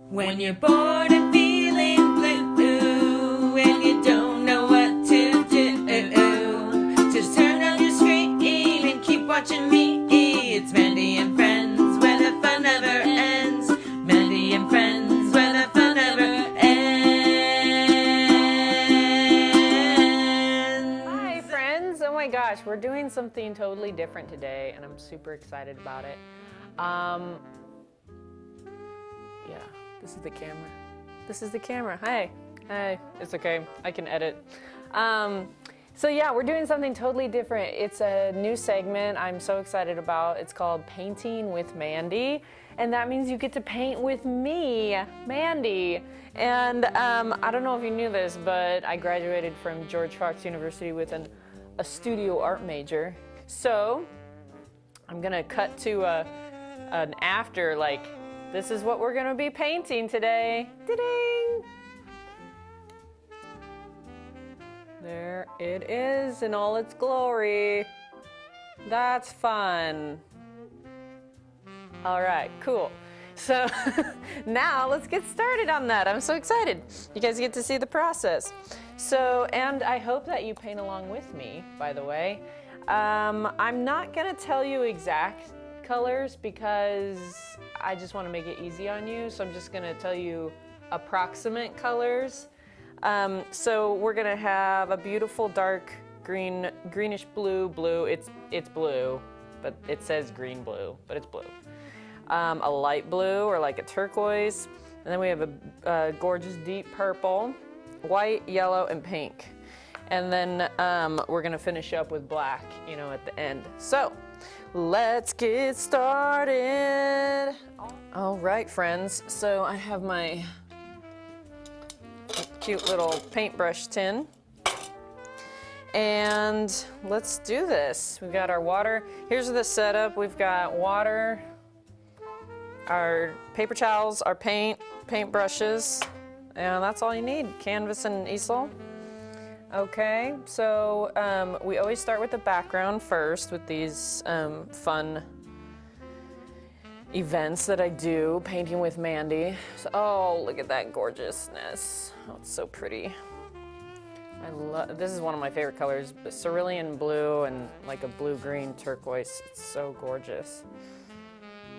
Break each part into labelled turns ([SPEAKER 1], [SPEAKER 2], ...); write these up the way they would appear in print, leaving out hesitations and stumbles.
[SPEAKER 1] When you're bored and feeling blue, and you don't know what to do, just turn on your screen and keep watching me. It's Mandy and Friends, where the fun never ends. Mandy and Friends, where the fun never ends.
[SPEAKER 2] Hi friends, oh my gosh, we're doing something totally different today and I'm super excited about it. Yeah, this is the camera. This is the camera. Hey, it's okay, I can edit. So yeah, we're doing something totally different. It's a new segment I'm so excited about. It's called Painting with Mandy. And that means you get to paint with me, Mandy. And I don't know if you knew this, but I graduated from George Fox University with a studio art major. So I'm gonna cut to an after, like, this is what we're gonna be painting today. Da-ding! There it is in all its glory. That's fun. All right, cool. So now let's get started on that. I'm so excited. You guys get to see the process. So, and I hope that you paint along with me, by the way. I'm not gonna tell you exact colors because I just wanna make it easy on you. So I'm just gonna tell you approximate colors. So we're gonna have a beautiful dark green, greenish blue. It's blue, but it says green blue, but it's blue. A light blue or like a turquoise. And then we have a gorgeous deep purple, white, yellow, and pink. And then we're gonna finish up with black, you know, at the end. So let's get started. All right, friends. So I have my cute little paintbrush tin. And let's do this. We've got our water. Here's the setup. We've got water, our paper towels, our paint brushes, and that's all you need, canvas and easel. Okay, so we always start with the background first with these fun events that I do, painting with Mandy. So, oh, look at that gorgeousness. Oh, it's so pretty. This is one of my favorite colors, but cerulean blue and like a blue-green turquoise. It's so gorgeous.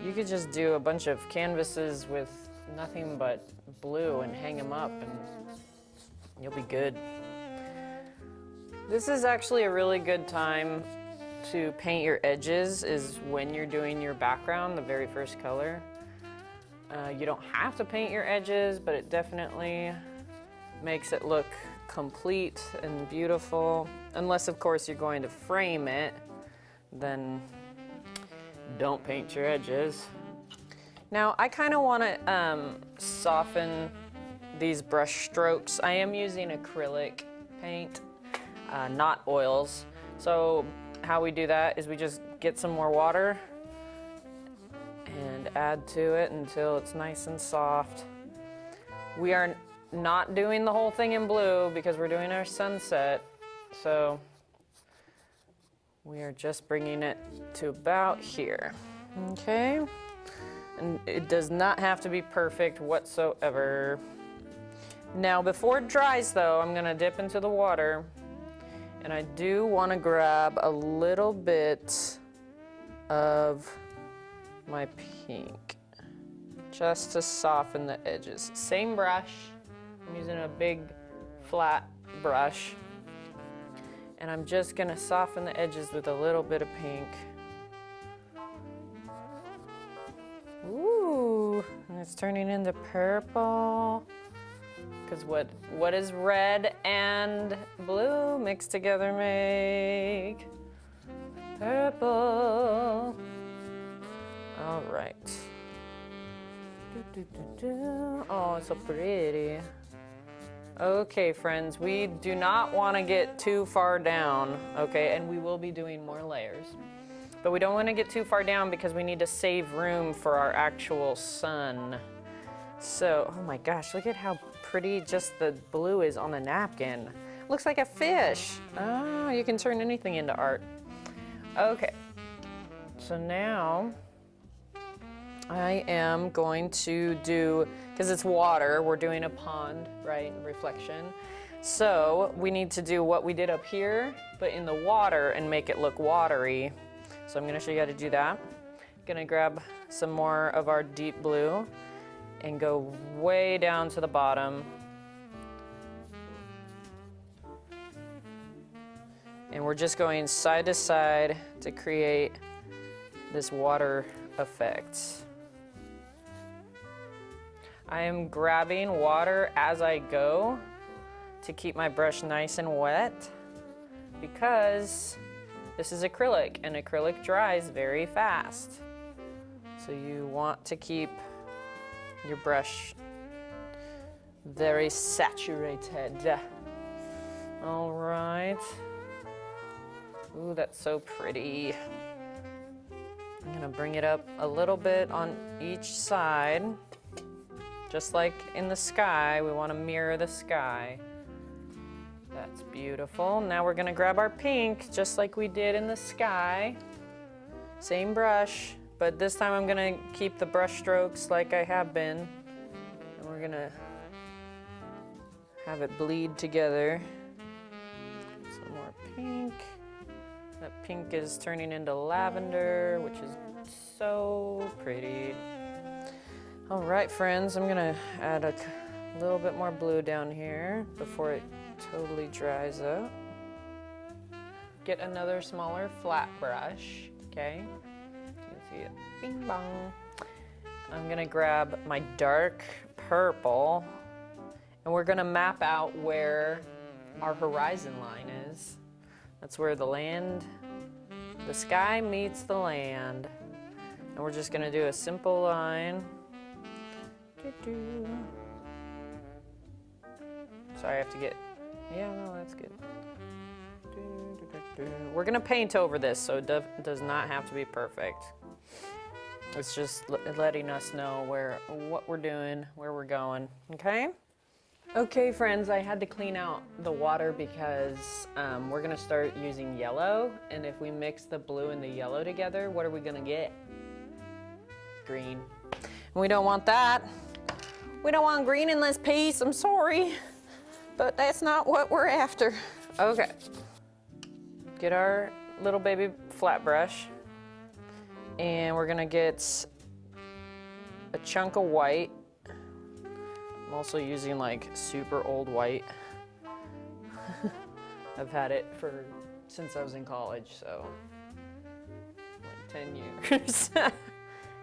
[SPEAKER 2] You could just do a bunch of canvases with nothing but blue and hang them up and you'll be good. This is actually a really good time to paint your edges, is when you're doing your background, the very first color. You don't have to paint your edges, but it definitely makes it look complete and beautiful. Unless, of course, you're going to frame it, then don't paint your edges. Now, I kind of want to soften these brush strokes. I am using acrylic paint, not oils. So how we do that is we just get some more water and add to it until it's nice and soft. We are not doing the whole thing in blue because we're doing our sunset. So we are just bringing it to about here, okay? And it does not have to be perfect whatsoever. Now, before it dries though, I'm gonna dip into the water, and I do wanna grab a little bit of my pink, just to soften the edges. Same brush, I'm using a big flat brush. And I'm just gonna soften the edges with a little bit of pink. Ooh, and it's turning into purple. Because what is red and blue mixed together make purple. All right. Oh, it's so pretty. Okay, friends, we do not want to get too far down, okay? And we will be doing more layers. But we don't want to get too far down because we need to save room for our actual sun. So, oh my gosh, look at how pretty just the blue is on the napkin. Looks like a fish. Oh, you can turn anything into art. Okay, so now I am going to do because it's water. We're doing a pond, right? Reflection. So we need to do what we did up here, but in the water and make it look watery. So I'm gonna show you how to do that. Gonna grab some more of our deep blue and go way down to the bottom. And we're just going side to side to create this water effect. I am grabbing water as I go to keep my brush nice and wet because this is acrylic and acrylic dries very fast. So you want to keep your brush very saturated. All right. Ooh, that's so pretty. I'm gonna bring it up a little bit on each side. Just like in the sky, we wanna mirror the sky. That's beautiful. Now we're gonna grab our pink, just like we did in the sky. Same brush, but this time I'm gonna keep the brush strokes like I have been. And we're gonna have it bleed together. Some more pink. That pink is turning into lavender, which is so pretty. All right, friends, I'm gonna add a little bit more blue down here before it totally dries up. Get another smaller flat brush, okay? You can see it, bing bong. I'm gonna grab my dark purple, and we're gonna map out where our horizon line is. That's where the sky meets the land. And we're just gonna do a simple line. Sorry, I have to get, yeah, no, that's good. We're gonna paint over this, so it does not have to be perfect. It's just letting us know what we're doing, where we're going, okay? Okay, friends, I had to clean out the water because we're gonna start using yellow, and if we mix the blue and the yellow together, what are we gonna get? Green. And we don't want that. We don't want green in this piece, I'm sorry, but that's not what we're after. Okay. Get our little baby flat brush, and we're gonna get a chunk of white. I'm also using like super old white. I've had it since I was in college, so like 10 years.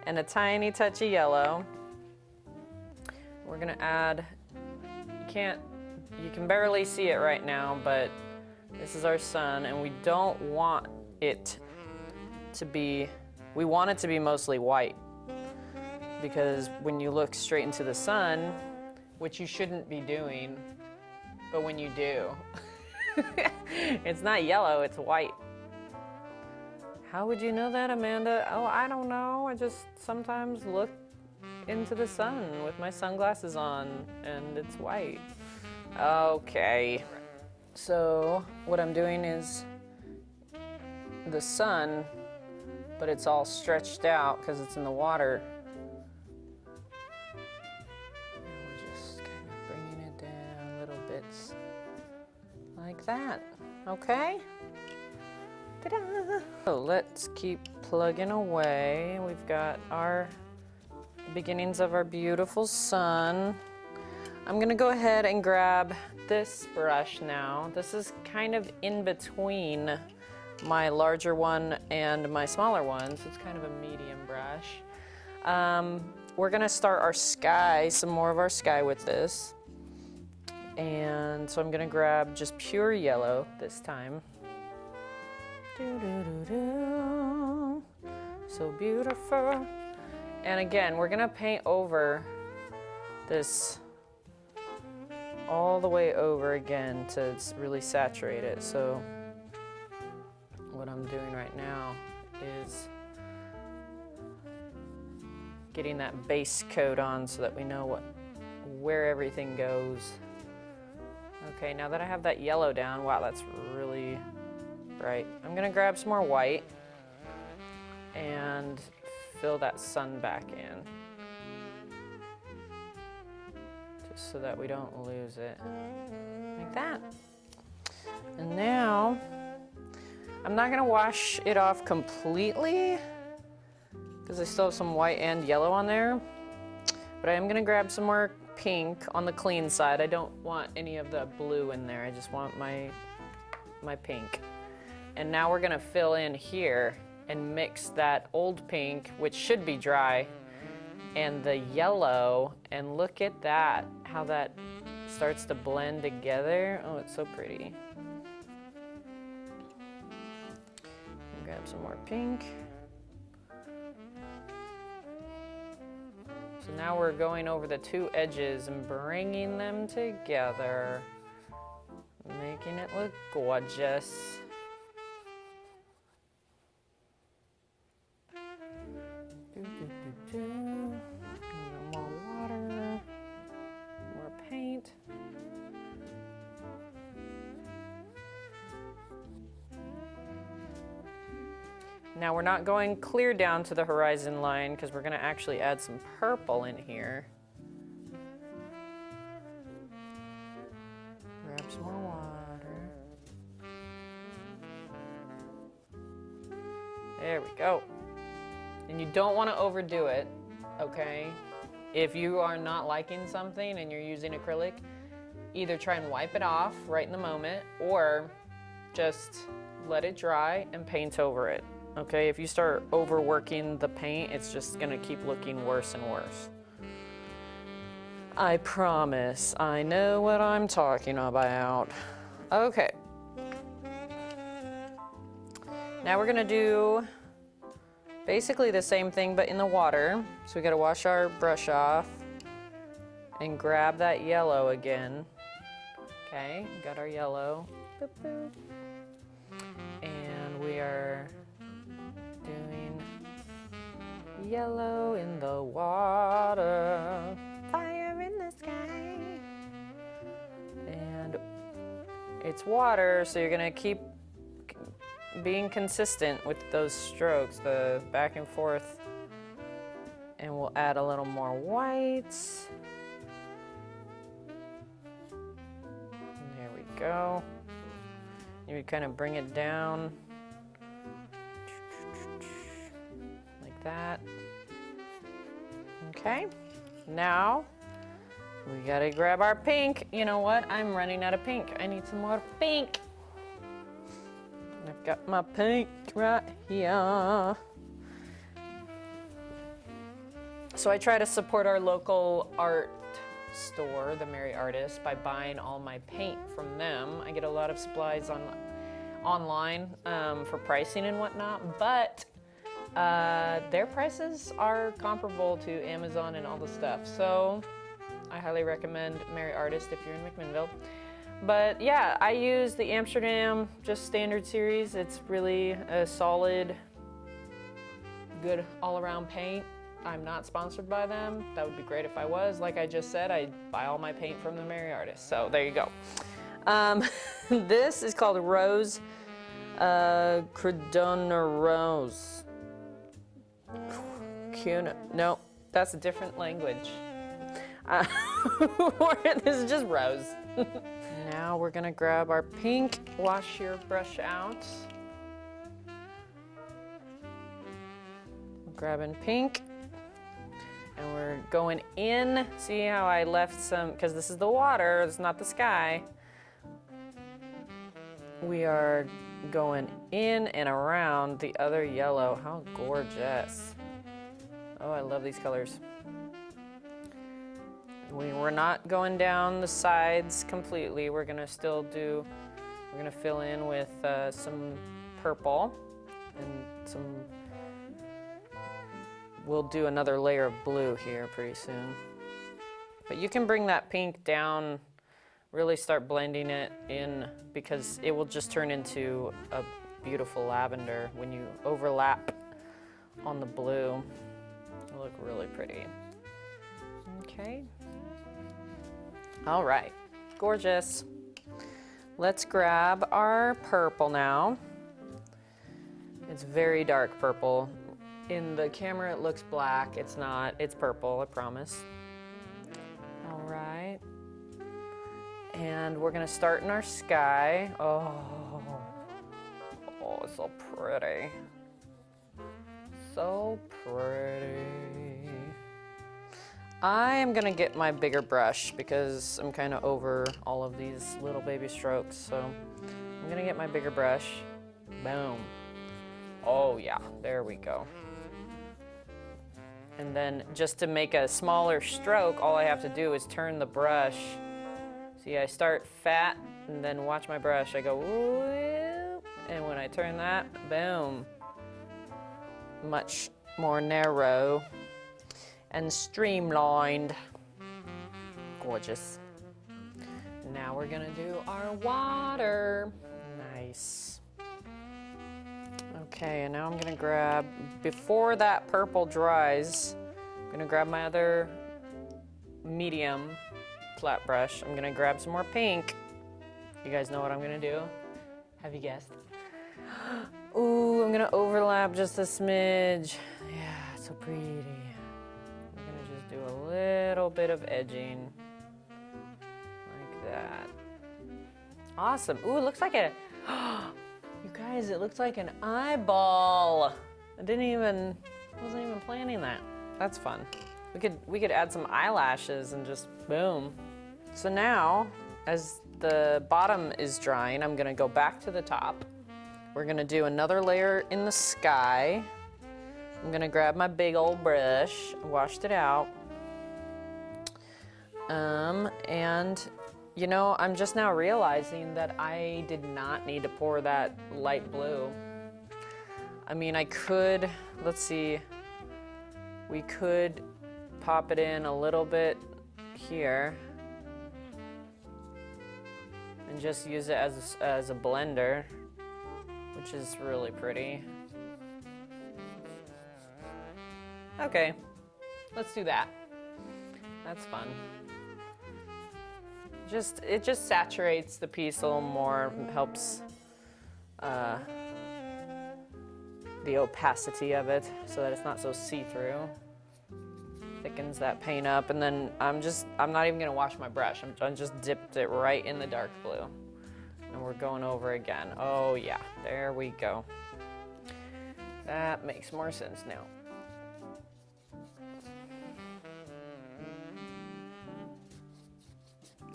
[SPEAKER 2] And a tiny touch of yellow. We're gonna add, you can barely see it right now, but this is our sun, and we don't want it to be, we want it to be mostly white, because when you look straight into the sun, which you shouldn't be doing, but when you do, it's not yellow, it's white. How would you know that, Amanda? Oh, I don't know. I just sometimes look into the sun with my sunglasses on, and it's white. Okay. So what I'm doing is the sun, but it's all stretched out because it's in the water. Like that, okay? Ta-da! So let's keep plugging away. We've got our beginnings of our beautiful sun. I'm gonna go ahead and grab this brush now. This is kind of in between my larger one and my smaller one, so it's kind of a medium brush. We're gonna start our sky, some more of our sky with this. And so I'm gonna grab just pure yellow this time. So beautiful. And again, we're gonna paint over this all the way over again to really saturate it. So what I'm doing right now is getting that base coat on so that we know where everything goes. Okay, now that I have that yellow down, wow, that's really bright. I'm gonna grab some more white and fill that sun back in. so that we don't lose it. Like that. And now, I'm not gonna wash it off completely because I still have some white and yellow on there, but I am gonna grab some more pink on the clean side. I don't want any of the blue in there. I just want my pink. And now we're gonna fill in here and mix that old pink, which should be dry, and the yellow, and look at that, how that starts to blend together. Oh, it's so pretty. Grab some more pink. So now we're going over the two edges and bringing them together, making it look gorgeous. More water, more paint. Now we're not going clear down to the horizon line because we're going to actually add some purple in here. Grab some more water. There we go. And you don't want to overdo it, okay? If you are not liking something and you're using acrylic, either try and wipe it off right in the moment or just let it dry and paint over it. Okay, if you start overworking the paint, it's just gonna keep looking worse and worse. I promise, I know what I'm talking about. Okay. Now we're gonna do basically the same thing, but in the water. So we gotta wash our brush off and grab that yellow again. Okay, got our yellow. Boop, boop. And we are doing yellow in the water, fire in the sky. And it's water, so you're gonna keep being consistent with those strokes, the back and forth. And we'll add a little more white. There we go. You kind of bring it down. That. Okay, now we gotta grab our pink. You know what? I'm running out of pink. I need some more pink. I've got my pink right here. So I try to support our local art store, the Merry Artist, by buying all my paint from them. I get a lot of supplies online for pricing and whatnot, but their prices are comparable to Amazon and all the stuff. So I highly recommend Merry Artist if you're in McMinnville. But yeah, I use the Amsterdam just standard series. It's really a solid, good all-around paint. I'm not sponsored by them. That would be great if I was. Like I just said, I buy all my paint from the Merry Artist. So there you go. This is called Rose Credona Rose. No, that's a different language. This is just rose. Now we're gonna grab our pink. Wash your brush out. Grabbing pink. And we're going in. See how I left some, because this is the water, it's not the sky. We are going in and around the other yellow. How gorgeous. Oh, I love these colors. We're not going down the sides completely. We're gonna still do, we're gonna fill in with some purple and some, we'll do another layer of blue here pretty soon. But you can bring that pink down, really start blending it in, because it will just turn into a beautiful lavender when you overlap on the blue. It'll look really pretty. Okay. All right, gorgeous. Let's grab our purple now. It's very dark purple. In the camera it looks black. It's not, it's purple, I promise. All right. And we're gonna start in our sky. Oh, it's so pretty. So pretty. I am gonna get my bigger brush because I'm kind of over all of these little baby strokes. So I'm gonna get my bigger brush. Boom. Oh yeah, there we go. And then just to make a smaller stroke, all I have to do is turn the brush. See, I start fat and then watch my brush. I go, whoop, and when I turn that, boom. Much more narrow and streamlined. Gorgeous. Now we're gonna do our water. Nice. Okay, and now I'm gonna grab, before that purple dries, I'm gonna grab my other medium flat brush. I'm gonna grab some more pink. You guys know what I'm gonna do? Have you guessed? Ooh, I'm gonna overlap just a smidge. Yeah, so pretty. I'm gonna just do a little bit of edging. Like that. Awesome. Ooh, it looks like a, you guys, it looks like an eyeball. I wasn't even planning that. That's fun. We could add some eyelashes and just boom. So now, as the bottom is drying, I'm gonna go back to the top. We're gonna do another layer in the sky. I'm gonna grab my big old brush, washed it out. And you know, I'm just now realizing that I did not need to pour that light blue. I mean, I could, let's see, we could pop it in a little bit here and just use it as a blender, which is really pretty. Okay, let's do that. That's fun. It just saturates the piece a little more, helps the opacity of it so that it's not so see-through. Thickens that paint up, and then I'm not even gonna wash my brush. I just dipped it right in the dark blue. And we're going over again. Oh yeah, there we go. That makes more sense now.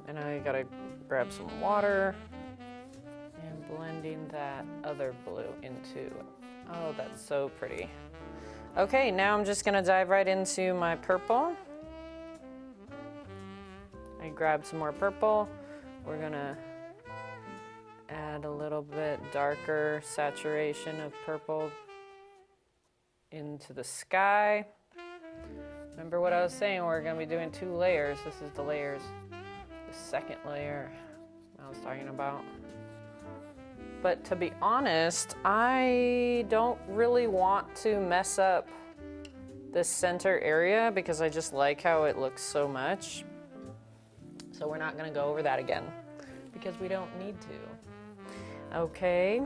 [SPEAKER 2] And I gotta grab some water and blending that other blue into, oh, that's so pretty. Okay, now I'm just gonna dive right into my purple. I grabbed some more purple. We're gonna add a little bit darker saturation of purple into the sky. Remember what I was saying, we're gonna be doing 2 layers. This is the layers, the second layer I was talking about. But to be honest, I don't really want to mess up this center area because I just like how it looks so much. So we're not gonna go over that again because we don't need to. Okay,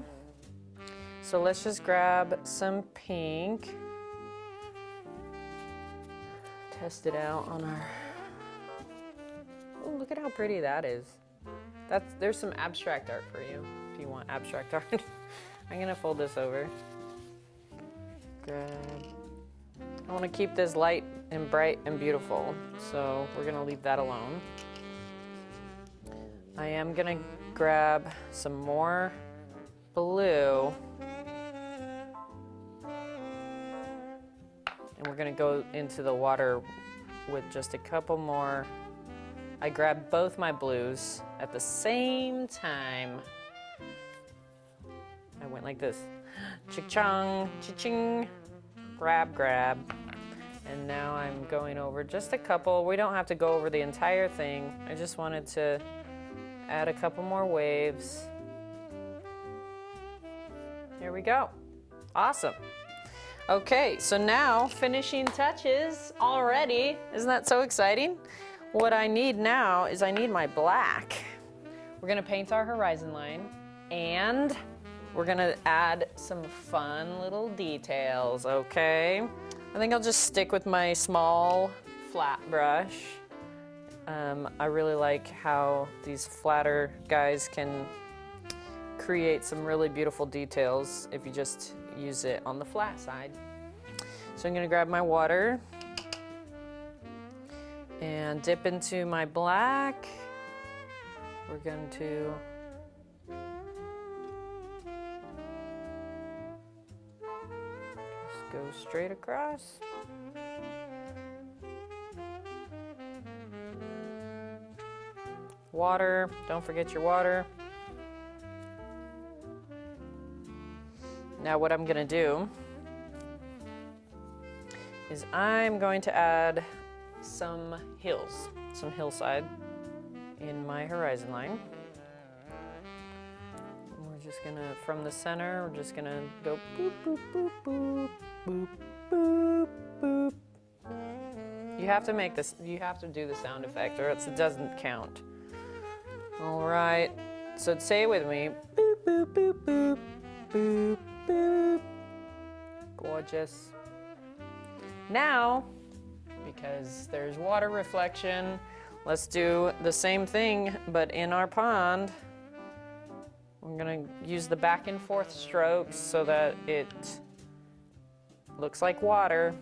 [SPEAKER 2] so let's just grab some pink. Test it out on our, oh, look at how pretty that is. There's some abstract art for you if you want abstract art. I'm gonna fold this over. Grab. I wanna keep this light and bright and beautiful, so we're gonna leave that alone. I am gonna grab some more blue. And we're gonna go into the water with just a couple more. I grabbed both my blues at the same time. I went like this. Cha-chong, cha-ching, grab, grab. And now I'm going over just a couple. We don't have to go over the entire thing. I just wanted to add a couple more waves. Here we go. Awesome. Okay, so now finishing touches already. Isn't that so exciting? What I need now is I need my black. We're gonna paint our horizon line and we're gonna add some fun little details, okay? I think I'll just stick with my small flat brush I really like how these flatter guys can create some really beautiful details if you just use it on the flat side. So I'm gonna grab my water and dip into my black. We're going to just go straight across. Water, don't forget your water. Now what I'm gonna do is I'm going to add some hills, some hillside in my horizon line. We're just gonna, from the center, we're just gonna go boop, boop, boop, boop, boop, boop, boop. You have to make this, you have to do the sound effect or else it doesn't count. All right, so say it with me. Boop, boop, boop, boop, boop, boop. Gorgeous. Now, because there's water reflection, let's do the same thing, but in our pond. We're gonna use the back and forth strokes so that it looks like water.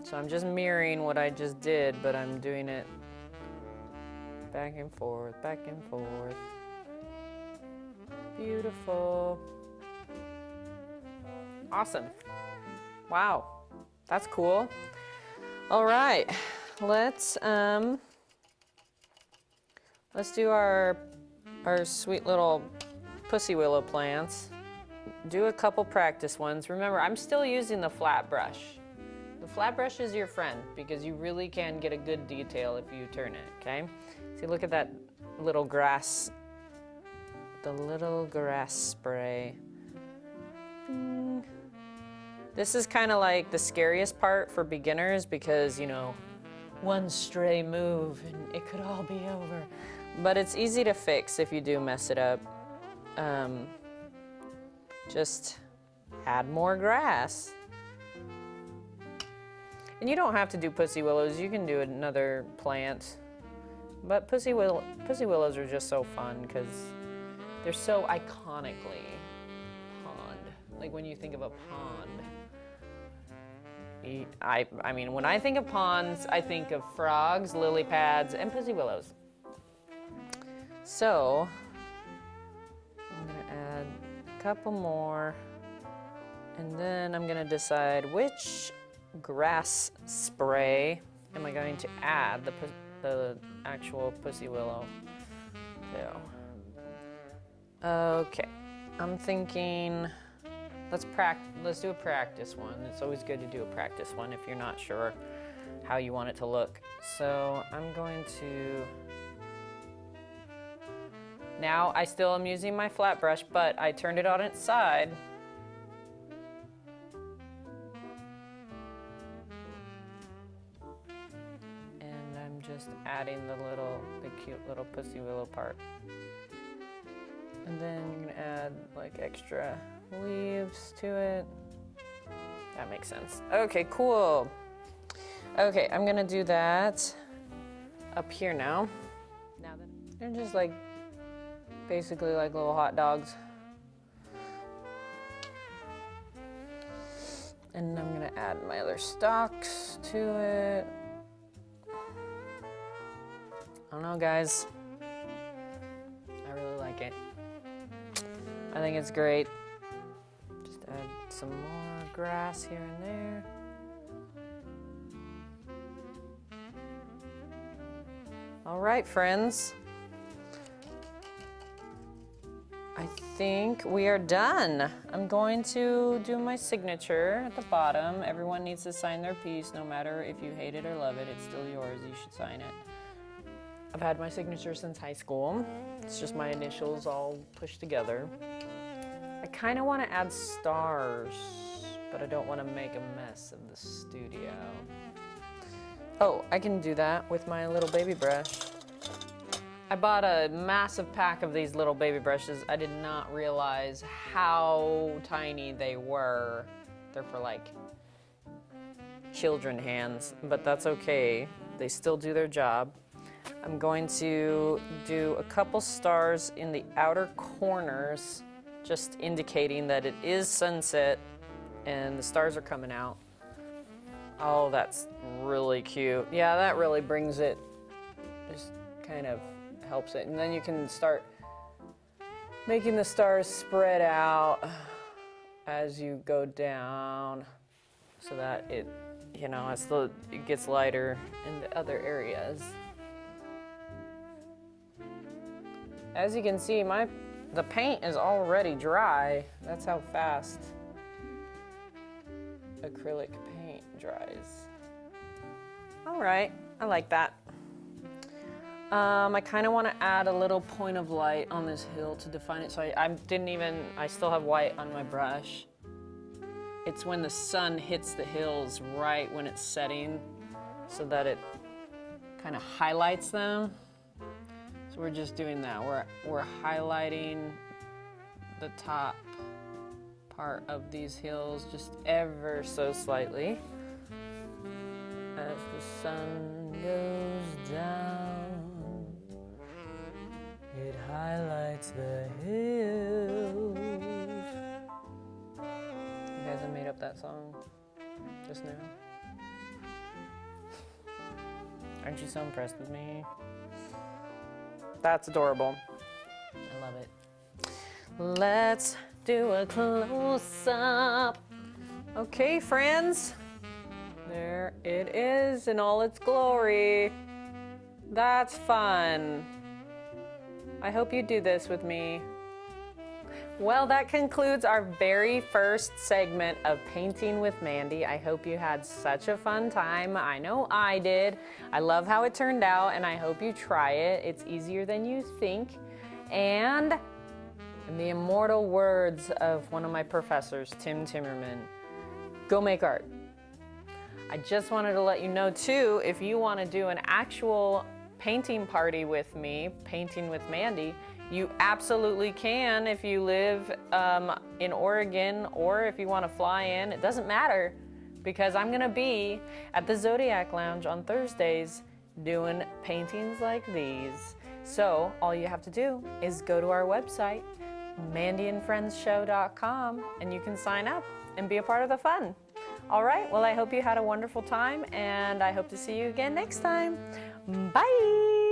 [SPEAKER 2] So I'm just mirroring what I just did, but I'm doing it back and forth, back and forth. Beautiful. Awesome. Wow, that's cool. All right, let's do our sweet little pussy willow plants. Do a couple practice ones. Remember, I'm still using the flat brush. The flat brush is your friend because you really can get a good detail if you turn it, okay? See, look at that little grass, the little grass spray. This is kind of like the scariest part for beginners because, you know, one stray move and it could all be over. But it's easy to fix if you do mess it up. Just add more grass. And you don't have to do pussy willows, you can do another plant. But pussy willows are just so fun because they're so iconically pond. Like when you think of a pond. I mean, when I think of ponds, I think of frogs, lily pads, and pussy willows. So, I'm gonna add a couple more, and then I'm gonna decide which grass spray am I going to add the actual pussy willow to. Okay, I'm thinking, let's do a practice one. It's always good to do a practice one if you're not sure how you want it to look. So I'm going to, now I still am using my flat brush, but I turned it on its side. And I'm just adding the cute little pussy willow part. And then you're gonna add like extra leaves to it. That makes sense. Okay, cool. Okay, I'm gonna do that up here now. They're just like, basically like little hot dogs. And I'm gonna add my other stalks to it. I don't know, guys. I really like it. I think it's great. Just add some more grass here and there. All right, friends. I think we are done. I'm going to do my signature at the bottom. Everyone needs to sign their piece, no matter if you hate it or love it, it's still yours. You should sign it. I've had my signature since high school. It's just my initials all pushed together. I kind of want to add stars, but I don't want to make a mess of the studio. Oh, I can do that with my little baby brush. I bought a massive pack of these little baby brushes. I did not realize how tiny they were. They're for like children hands, but that's okay. They still do their job. I'm going to do a couple stars in the outer corners, just indicating that it is sunset and the stars are coming out. Oh, that's really cute. Yeah, that really brings it, just kind of helps it. And then you can start making the stars spread out as you go down so that it, you know, as it gets lighter in the other areas. As you can see, the paint is already dry. That's how fast acrylic paint dries. All right, I like that. I kind of want to add a little point of light on this hill to define it. So I still have white on my brush. It's when the sun hits the hills right when it's setting so that it kind of highlights them. So we're just doing that. We're highlighting the top part of these hills just ever so slightly. As the sun goes down, it highlights the hills. You guys have made up that song just now? Aren't you so impressed with me? That's adorable. I love it. Let's do a close-up. Okay, friends. There it is in all its glory. That's fun. I hope you do this with me. Well, that concludes our very first segment of Painting with Mandy. I hope you had such a fun time. I know I did. I love how it turned out, and I hope you try it. It's easier than you think. And in the immortal words of one of my professors, Tim Timmerman, go make art. I just wanted to let you know too, if you want to do an actual painting party with me, Painting with Mandy, you absolutely can if you live in Oregon, or if you want to fly in. It doesn't matter, because I'm going to be at the Zodiac Lounge on Thursdays doing paintings like these. So all you have to do is go to our website, mandyandfriendsshow.com, and you can sign up and be a part of the fun. All right, well, I hope you had a wonderful time, and I hope to see you again next time. Bye!